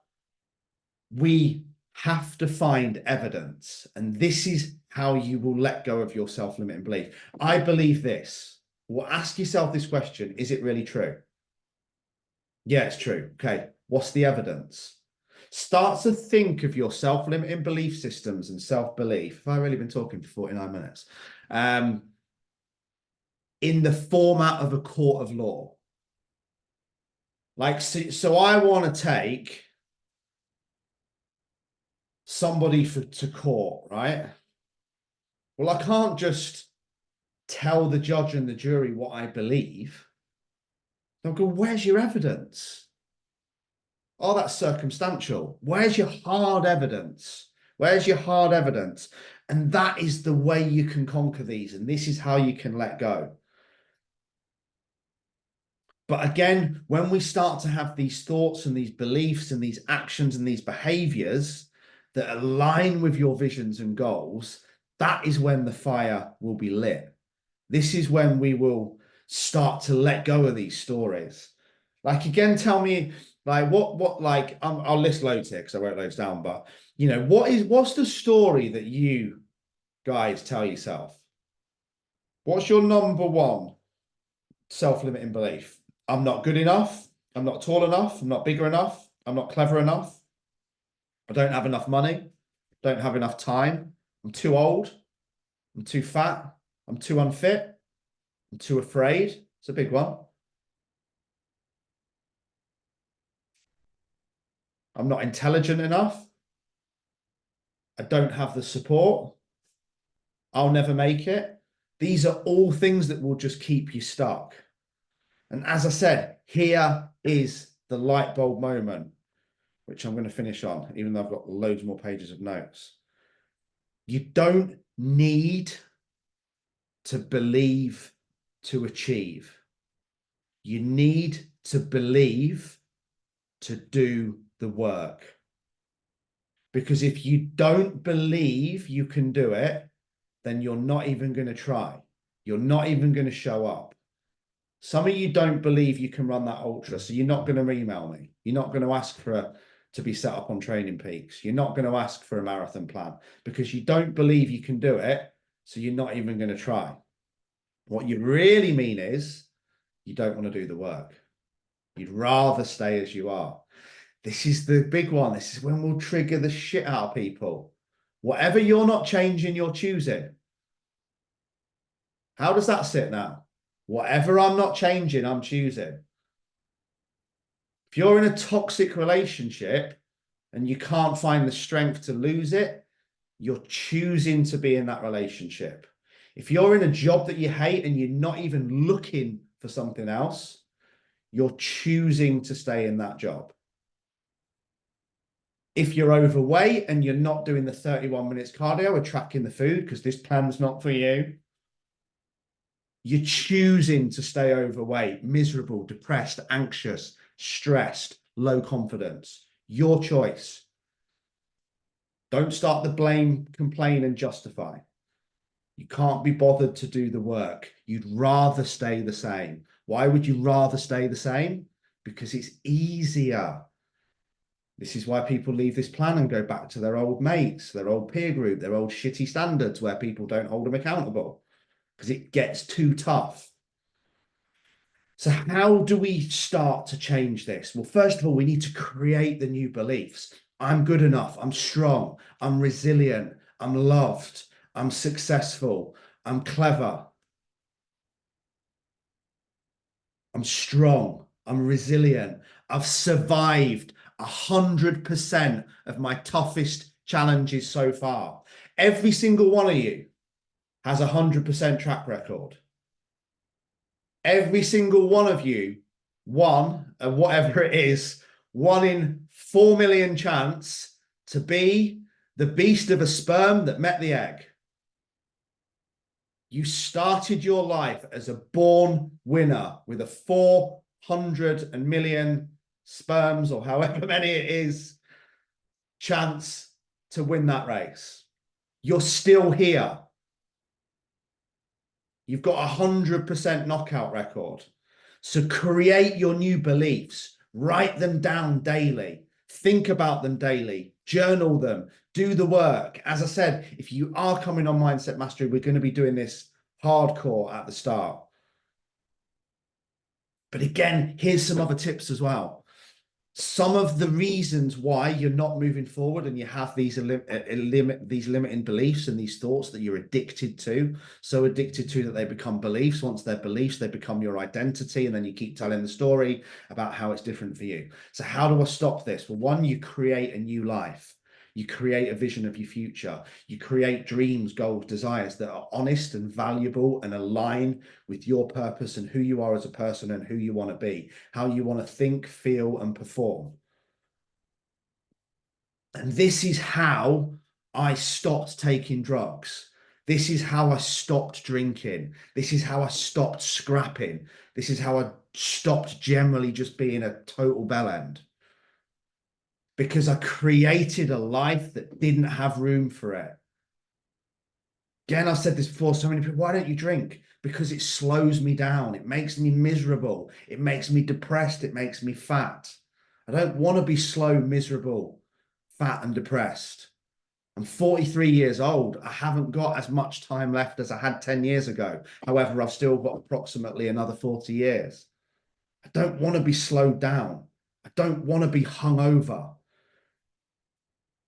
we have to find evidence. And this is how you will let go of your self-limiting belief. I believe this. Well, ask yourself this question. Is it really true? Yeah, it's true. Okay. What's the evidence? Start to think of your self-limiting belief systems and self-belief. Have I really been talking for 49 minutes? In the format of a court of law. Like, so I want to take somebody to court, right? Well, I can't just tell the judge and the jury what I believe. They'll go, where's your evidence? Oh, that's circumstantial. Where's your hard evidence? Where's your hard evidence? And that is the way you can conquer these. And this is how you can let go. But again, when we start to have these thoughts and these beliefs and these actions and these behaviors that align with your visions and goals, that is when the fire will be lit. This is when we will start to let go of these stories. Like, again, tell me, like, like, I'll list loads here because I wrote loads down, but, you know, what's the story that you guys tell yourself? What's your number one self-limiting belief? I'm not good enough. I'm not tall enough. I'm not bigger enough. I'm not clever enough. I don't have enough money. Don't have enough time. I'm too old. I'm too fat. I'm too unfit. I'm too afraid. It's a big one. I'm not intelligent enough. I don't have the support. I'll never make it. These are all things that will just keep you stuck. And as I said, here is the light bulb moment, which I'm going to finish on, even though I've got loads more pages of notes. You don't need to believe to achieve. You need to believe to do the work. Because if you don't believe you can do it, then you're not even going to try. You're not even going to show up. Some of you don't believe you can run that ultra, so you're not going to email me. You're not going to ask to be set up on Training Peaks. You're not going to ask for a marathon plan because you don't believe you can do it, so you're not even going to try. What you really mean is you don't want to do the work. You'd rather stay as you are. This is the big one. This is when we'll trigger the shit out of people. Whatever you're not changing, you're choosing. How does that sit now? Whatever I'm not changing, I'm choosing. If you're in a toxic relationship and you can't find the strength to lose it, you're choosing to be in that relationship. If you're in a job that you hate and you're not even looking for something else, you're choosing to stay in that job. If you're overweight and you're not doing the 31 minutes cardio or tracking the food because this plan's not for you, you're choosing to stay overweight, miserable, depressed, anxious, stressed, low confidence. Your choice. Don't start the blame, complain, and justify. You can't be bothered to do the work. You'd rather stay the same. Why would you rather stay the same? Because it's easier. This is why people leave this plan and go back to their old mates, their old peer group, their old shitty standards where people don't hold them accountable because it gets too tough. So how do we start to change this? Well, first of all, we need to create the new beliefs. I'm good enough. I'm strong. I'm resilient. I'm loved. I'm successful. I'm clever. I'm strong. I'm resilient. I've survived 100% of my toughest challenges so far. Every single one of you has 100% track record. Every single one of you, one, and whatever it is, 1 in 4 million chance to be the beast of a sperm that met the egg. You started your life as a born winner with a 400 million sperms, or however many it is, chance to win that race. You're still here. You've got 100% knockout record. So create your new beliefs, write them down daily, think about them daily, journal them, do the work. As I said, if you are coming on Mindset Mastery, we're going to be doing this hardcore at the start. But again, here's some other tips as well. Some of the reasons why you're not moving forward and you have these limiting beliefs and these thoughts that you're addicted to, so addicted to that they become beliefs. Once they're beliefs, they become your identity, and then you keep telling the story about how it's different for you. So how do I stop this? Well, one, you create a new life. You create a vision of your future. You create dreams, goals, desires that are honest and valuable and align with your purpose and who you are as a person and who you want to be, how you want to think, feel, and perform. And this is how I stopped taking drugs. This is how I stopped drinking. This is how I stopped scrapping. This is how I stopped generally just being a total bellend. Because I created a life that didn't have room for it. Again, I've said this before, so many people, why don't you drink? Because it slows me down. It makes me miserable. It makes me depressed. It makes me fat. I don't want to be slow, miserable, fat and depressed. I'm 43 years old. I haven't got as much time left as I had 10 years ago. However, I've still got approximately another 40 years. I don't want to be slowed down. I don't want to be hungover.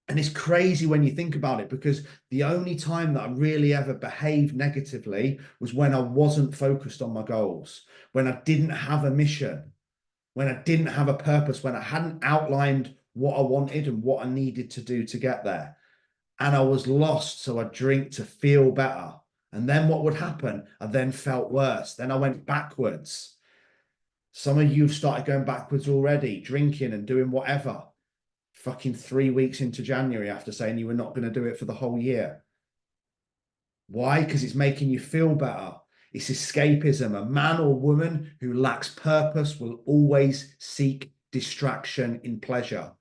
And it's crazy when you think about it, because the only time that I really ever behaved negatively was when I wasn't focused on my goals, when I didn't have a mission, when I didn't have a purpose, when I hadn't outlined what I wanted and what I needed to do to get there. And I was lost, so I'd drink to feel better. And then what would happen? I then felt worse. Then I went backwards. Some of you have started going backwards already, drinking and doing whatever. Fucking 3 weeks into January after saying you were not going to do it for the whole year. Why? Because it's making you feel better. It's escapism. A man or woman who lacks purpose will always seek distraction in pleasure.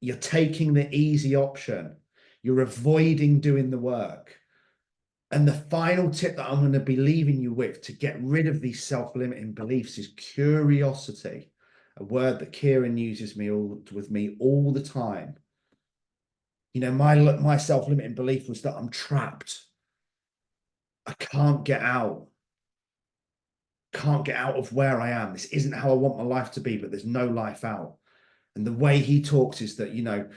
You're taking the easy option. You're avoiding doing the work. And the final tip that I'm going to be leaving you with to get rid of these self-limiting beliefs is curiosity. A word that Kieran uses with me all the time. You know, my self-limiting belief was that I'm trapped. I can't get out. Can't get out of where I am. This isn't how I want my life to be, but there's no life out. And the way he talks is that, you know,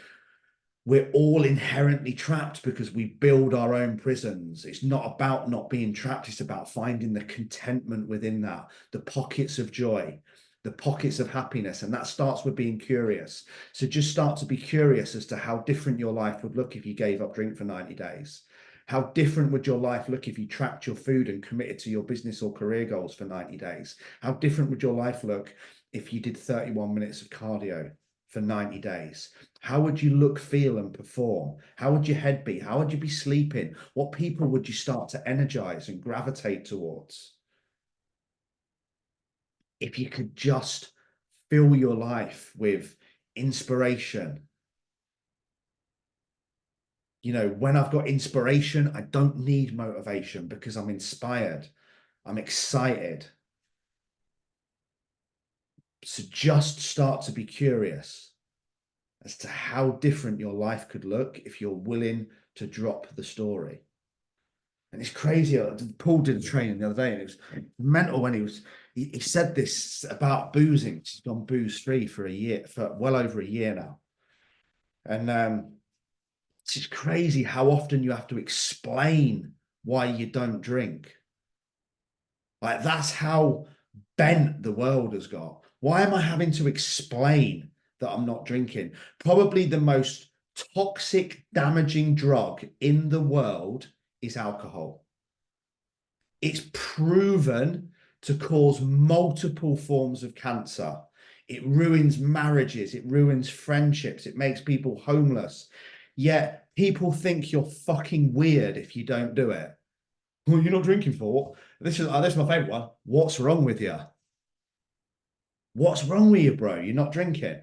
we're all inherently trapped because we build our own prisons. It's not about not being trapped. It's about finding the contentment within that, the pockets of joy, the pockets of happiness. And that starts with being curious. So just start to be curious as to how different your life would look if you gave up drink for 90 days. How different would your life look if you tracked your food and committed to your business or career goals for 90 days? How different would your life look if you did 31 minutes of cardio for 90 days? How would you look, feel, and perform? How would your head be? How would you be sleeping? What people would you start to energize and gravitate towards? If you could just fill your life with inspiration. You know, when I've got inspiration, I don't need motivation because I'm inspired. I'm excited. So just start to be curious as to how different your life could look if you're willing to drop the story. And it's crazy. Paul did a training the other day, and it was mental when he said this about boozing. He's gone booze free for a year, for well over a year now. And It's crazy how often you have to explain why you don't drink. Like, that's how bent the world has got. Why am I having to explain that I'm not drinking? Probably the most toxic, damaging drug in the world is alcohol. It's proven to cause multiple forms of cancer. It ruins marriages, it ruins friendships, it makes people homeless. Yet people think you're fucking weird if you don't do it. Well, you're not drinking for. This is my favorite one. What's wrong with you? What's wrong with you, bro? You're not drinking.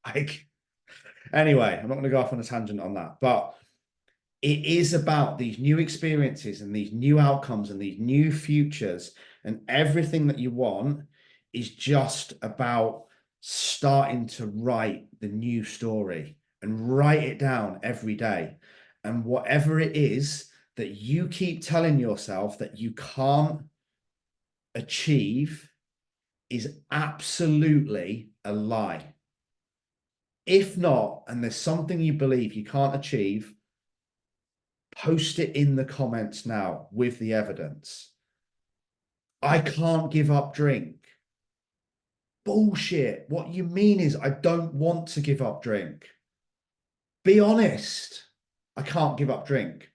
Like, anyway, I'm not going to go off on a tangent on that, but it is about these new experiences and these new outcomes and these new futures, and everything that you want is just about starting to write the new story and write it down every day. And whatever it is that you keep telling yourself that you can't achieve is absolutely a lie. If not, and there's something you believe you can't achieve, post it in the comments now with the evidence. I can't give up drink. Bullshit. What you mean is I don't want to give up drink. Be honest. I can't give up drink.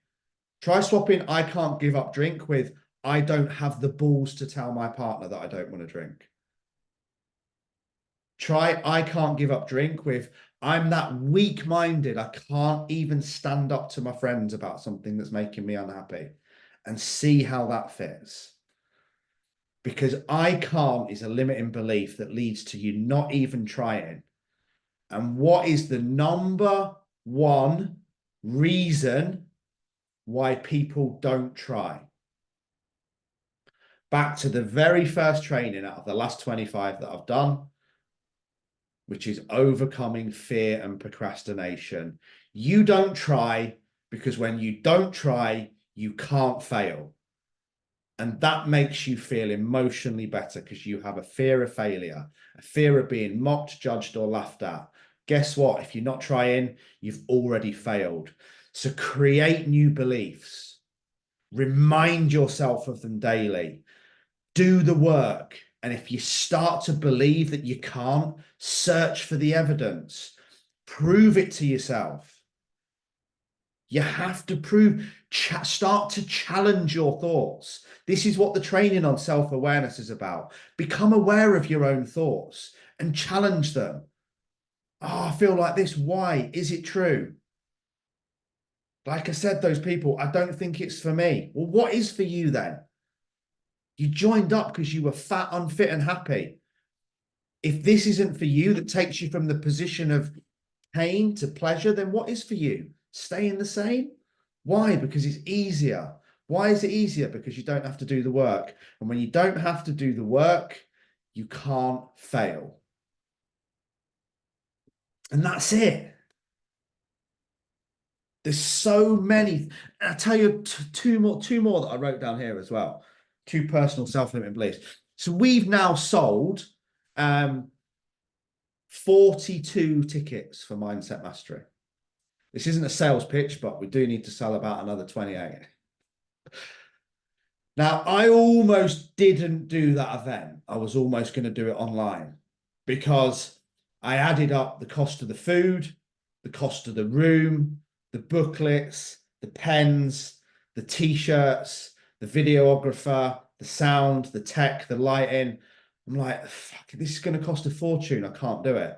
Try swapping I can't give up drink with I don't have the balls to tell my partner that I don't want to drink. Try I can't give up drink with I'm that weak-minded, I can't even stand up to my friends about something that's making me unhappy, and see how that fits. Because I can't is a limiting belief that leads to you not even trying. And what is the number one reason why people don't try? Back to the very first training out of the last 25 that I've done, which is overcoming fear and procrastination. You don't try because when you don't try, you can't fail. And that makes you feel emotionally better because you have a fear of failure, a fear of being mocked, judged, or laughed at. Guess what? If you're not trying, you've already failed. So create new beliefs. Remind yourself of them daily. Do the work. And if you start to believe that you can't, search for the evidence. Prove it to yourself. You have to start to challenge your thoughts. This is what the training on self-awareness is about. Become aware of your own thoughts and challenge them. Oh, I feel like this. Why? Is it true? Like I said, those people, I don't think it's for me. Well, what is for you then? You joined up because you were fat, unfit, and happy. If this isn't for you, that takes you from the position of pain to pleasure, then what is for you? Staying the same? Why? Because it's easier. Why is it easier? Because you don't have to do the work. And when you don't have to do the work, you can't fail. And that's it. There's so many. I'll tell you two more that I wrote down here as well. Two personal self-limiting beliefs. So we've now sold 42 tickets for Mindset Mastery. This isn't a sales pitch, but we do need to sell about another 28. Now, I almost didn't do that event. I was almost going to do it online because I added up the cost of the food, the cost of the room, the booklets, the pens, the t-shirts, the videographer, the sound, the tech, the lighting. I'm like, fuck, this is going to cost a fortune. I can't do it.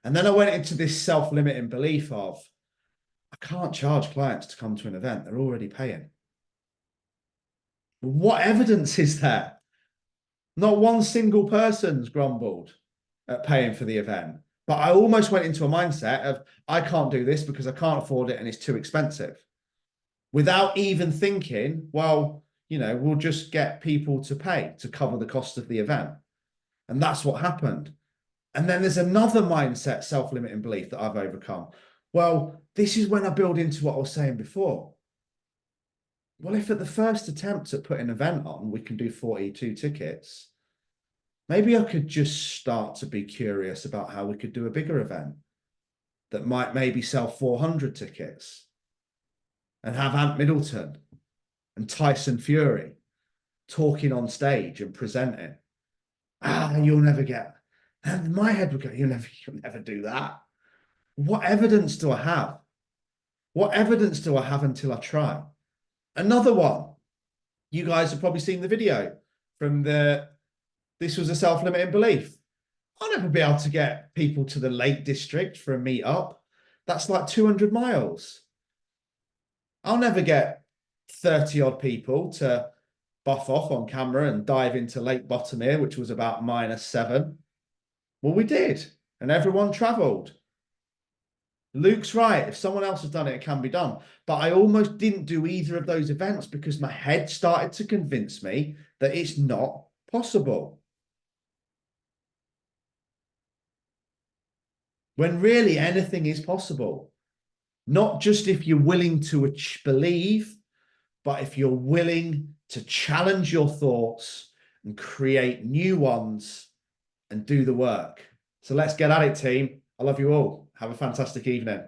And then I went into this self-limiting belief of, I can't charge clients to come to an event. They're already paying. What evidence is there? Not one single person's grumbled at paying for the event. But I almost went into a mindset of, I can't do this because I can't afford it and it's too expensive. Without even thinking, well, you know, we'll just get people to pay to cover the cost of the event. And that's what happened. And then there's another mindset, self-limiting belief that I've overcome. Well, this is when I build into what I was saying before. Well, if at the first attempt at putting an event on, we can do 42 tickets, maybe I could just start to be curious about how we could do a bigger event. that might maybe sell 400 tickets and have Ant Middleton and Tyson Fury talking on stage and presenting. You'll never get. And my head would go, you'll never do that. What evidence do I have? What evidence do I have until I try? Another one. You guys have probably seen the video from this was a self-limiting belief. I'll never be able to get people to the Lake District for a meetup. That's like 200 miles. I'll never get 30 odd people to buff off on camera and dive into Lake Bottomere, which was about -7. Well, we did, and everyone traveled. Luke's right. If someone else has done it, it can be done. But I almost didn't do either of those events because my head started to convince me that it's not possible. When really anything is possible. Not just if you're willing to believe, but if you're willing to challenge your thoughts and create new ones and do the work. So let's get at it, team. I love you all. Have a fantastic evening.